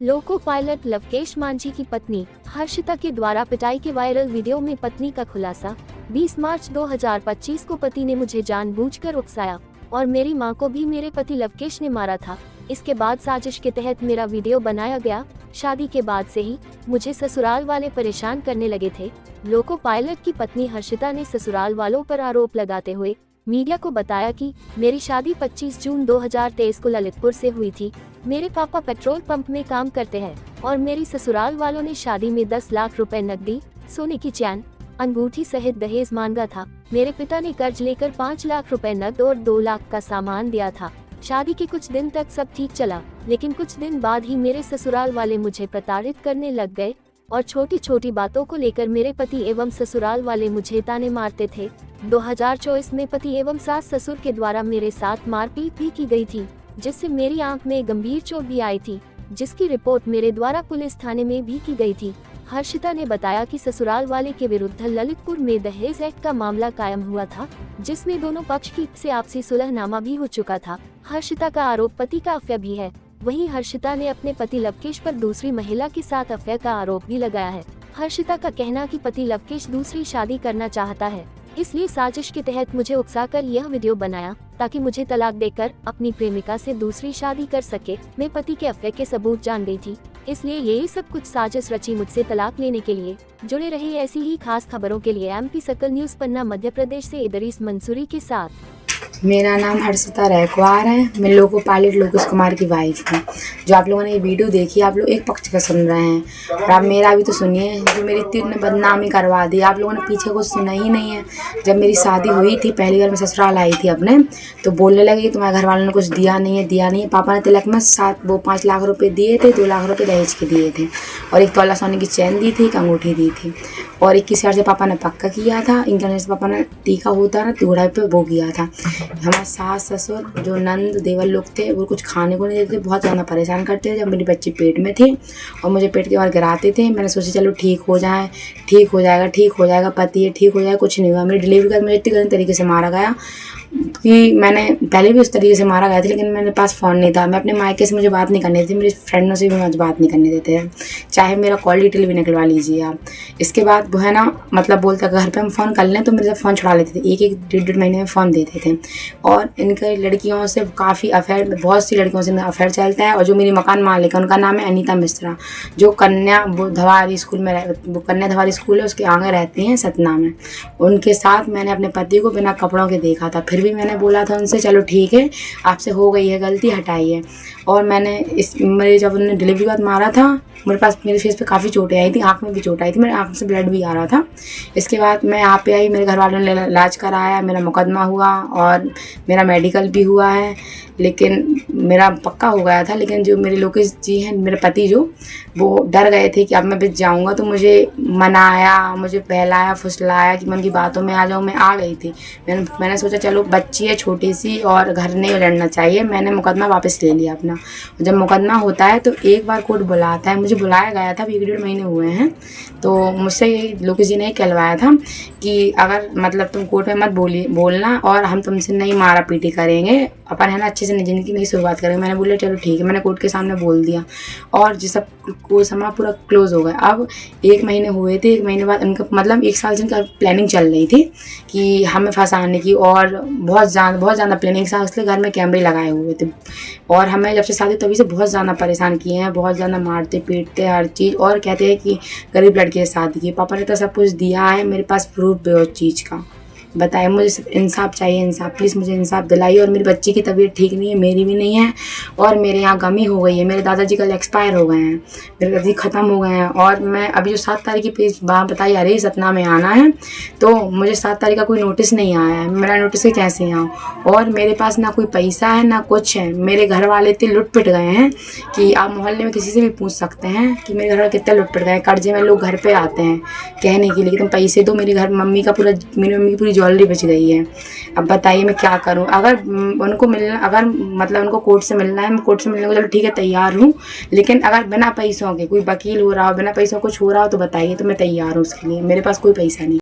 Loco pilot Lavkesh Manjhi की पत्नी हर्षिता के द्वारा पिटाई के वायरल वीडियो में पत्नी का खुलासा। 20 मार्च 2025 को पति ने मुझे जानबूझकर उकसाया और मेरी मां को भी मेरे पति लवकेश ने मारा था। इसके बाद साजिश के तहत मेरा वीडियो बनाया गया। शादी के बाद से ही मुझे ससुराल वाले परेशान करने लगे थे। लोको पायलट की पत्नी हर्षिता ने ससुराल वालों पर आरोप लगाते हुए मीडिया को बताया कि मेरी शादी 25 जून 2023 को ललितपुर से हुई थी। मेरे पापा पेट्रोल पंप में काम करते हैं और मेरी ससुराल वालों ने शादी में 10 लाख रुपए नकदी, सोने की चैन, अंगूठी सहित दहेज मांगा था। मेरे पिता ने कर्ज लेकर 5 लाख रुपए नकद और 2 लाख का सामान दिया था। शादी के कुछ दिन तक सब ठीक चला, लेकिन कुछ दिन बाद ही मेरे ससुराल वाले मुझे प्रताड़ित करने लग गए और छोटी छोटी बातों को लेकर मेरे पति एवं ससुराल वाले मुझे ताने मारते थे। 2024 में पति एवं सास ससुर के द्वारा मेरे साथ मारपीट भी की गई थी, जिससे मेरी आंख में गंभीर चोट भी आई थी, जिसकी रिपोर्ट मेरे द्वारा पुलिस थाने में भी की गई थी। हर्षिता ने बताया कि ससुराल वाले के विरुद्ध ललितपुर में दहेज एक्ट का मामला कायम हुआ था, जिसमें दोनों पक्ष की से आपसी सुलहनामा भी हो चुका था। हर्षिता का आरोप पति का अफेयर भी है। वहीं हर्षिता ने अपने पति लवकेश पर दूसरी महिला के साथ अफेयर का आरोप भी लगाया है। हर्षिता का कहना कि पति लवकेश दूसरी शादी करना चाहता है, इसलिए साजिश के तहत मुझे उकसाकर यह वीडियो बनाया ताकि मुझे तलाक देकर अपनी प्रेमिका से दूसरी शादी कर सके। मैं पति के अफेयर के सबूत जान गई थी, इसलिए यही सब कुछ साजिश रची मुझसे तलाक लेने के लिए। जुड़े रहे ऐसी ही खास खबरों के लिए MP सर्कल न्यूज पन्ना मध्य प्रदेश से इदरीस मंसूरी के साथ। मेरा नाम हर्षिता रैकवार है। मैं लोको पायलट लोकेश कुमार की वाइफ हूँ। जो आप लोगों ने ये वीडियो देखी, आप लोग एक पक्ष का सुन रहे हैं और आप मेरा भी तो सुनिए। जो मेरी इतनी बदनामी करवा दी, आप लोगों ने पीछे कुछ सुना ही नहीं है। जब मेरी शादी हुई थी, पहली बार मैं ससुराल आई थी अपने, तो बोलने लगे कि तुम्हारे घर वालों ने कुछ दिया नहीं है। पापा ने तिलक में 5 लाख रुपये दिए थे, 2 लाख रुपये दहेज के दिए थे और 1 तोला सोने की चैन दी थी, एक अंगूठी दी थी और 21,000 से पापा ने पक्का किया था। इनका से पापा ने टीका होता ना चूड़ा पे वो किया था। हमारे सास ससुर जो नंद देवर लोग थे वो कुछ खाने को नहीं देते, बहुत ज़्यादा परेशान करते थे। जब मेरी बच्ची पेट में थी और मुझे पेट के बाहर गिराते थे, मैंने सोचा चलो ठीक हो जाएगा, पति है ठीक हो जाएगा। कुछ नहीं हुआ। मेरी डिलीवरी के बाद मुझे इतनी गलत तरीके से मारा गया कि मैंने पहले भी उस तरीके से मारा गया था, लेकिन मेरे पास फ़ोन नहीं था। मैं अपने मायके से मुझे बात नहीं करनी थी, मेरे फ्रेंडों से भी मुझे बात नहीं करने देते हैं, चाहे मेरा कॉल डिटेल भी निकलवा लीजिए आप। इसके बाद वो है ना, मतलब बोलता घर पे हम फ़ोन कर लें तो मेरे से फ़ोन छुड़ा लेते थे। 1-1 महीने में फ़ोन देते थे और इनके लड़कियों से काफ़ी अफेयर, बहुत सी लड़कियों से मेरा अफेयर चलता है। और जो मेरी मकान मालिक है उनका नाम है अनीता मिश्रा, जो कन्या धवारी स्कूल में वो कन्या धवारी स्कूल है, उसके आगे रहती हैं सतना में। उनके साथ मैंने अपने पति को बिना कपड़ों के देखा था। फिर भी मैंने बोला था उनसे चलो ठीक है, आपसे हो गई है गलती, हटाइए। और मैंने मेरे जब उन्होंने डिलीवरी के बाद मारा था, मेरे फेस पे काफ़ी चोटें आई थी, आँख में भी चोट आई थी, मेरे आँख से ब्लड भी आ रहा था। इसके बाद मैं यहाँ पे आई, मेरे घर वालों ने इलाज कराया, मेरा मुकदमा हुआ और मेरा मेडिकल भी हुआ है, लेकिन मेरा पक्का हो गया था। लेकिन जो मेरे लोकेश जी हैं, मेरे पति जो, वो डर गए थे कि अब मैं बच जाऊँगा, तो मुझे मनाया, मुझे बहलाया फुसलाया कि मैं उनकी बातों में आ जाऊँ। मैं आ गई थी। मैंने सोचा चलो बच्ची है छोटी सी और घर नहीं लड़ना चाहिए। मैंने मुकदमा वापस ले लिया अपना। जब मुकदमा होता है तो एक बार कोर्ट बुलाता है, मुझे बुलाया गया था, 1-1.5 महीने हुए हैं। तो मुझसे लोकेश जी ने कहलवाया था कि अगर मतलब तुम कोर्ट में मत बोलना और हम तुमसे नहीं मारा पीटी करेंगे, अपन है ना अच्छे से ज़िंदगी की शुरुआत करेंगे। मैंने बोला चलो ठीक है। मैंने कोर्ट के सामने बोल दिया और जिस सब को समा पूरा क्लोज हो गया। अब 1 महीने हुए थे, 1 महीने बाद उनका मतलब 1 साल से उनका प्लानिंग चल रही थी कि हमें फंसाने की, और बहुत ज़्यादा प्लानिंग था। इसलिए घर में कैमरे लगाए हुए थे और हमें जब से शादी तभी से बहुत ज़्यादा परेशान किए हैं, बहुत ज़्यादा मारते पीटते हर चीज़, और कहते हैं कि गरीब लड़के से शादी की। पापा ने तो सब कुछ दिया है, मेरे पास प्रूफ भी उस चीज़ का। बताइए, मुझे इंसाफ चाहिए, इंसाफ प्लीज़ मुझे इंसाफ दिलाइए। और मेरी बच्ची की तबीयत ठीक नहीं है, मेरी भी नहीं है, और मेरे यहाँ गमी हो गई है। मेरे दादाजी कल एक्सपायर हो गए हैं, मेरे दादाजी ख़त्म हो गए हैं। और मैं अभी जो 7 तारीख की बात बताई, अरे सतना में आना है, तो मुझे 7 तारीख का कोई नोटिस नहीं आया है। मेरा नोटिस से कैसे आऊँ? और मेरे पास ना कोई पैसा है ना कुछ है। मेरे घर वाले इतने लुट पिट गए हैं कि आप मोहल्ले में किसी से भी पूछ सकते हैं कि मेरे घर वाले कितने लुट पिट गए हैं। कर्जे में लोग घर पर आते हैं कहने के लिए कि तुम पैसे दो। मेरी मम्मी की पूरी ज्वेलरी बच गई है। अब बताइए मैं क्या करूं? अगर उनको मिलना, अगर मतलब उनको कोर्ट से मिलना है, मैं कोर्ट से मिलने को चलो ठीक है तैयार हूं, लेकिन अगर बिना पैसों के कोई वकील हो रहा हो, बिना पैसों कुछ हो रहा हो तो बताइए, तो मैं तैयार हूं उसके लिए। मेरे पास कोई पैसा नहीं।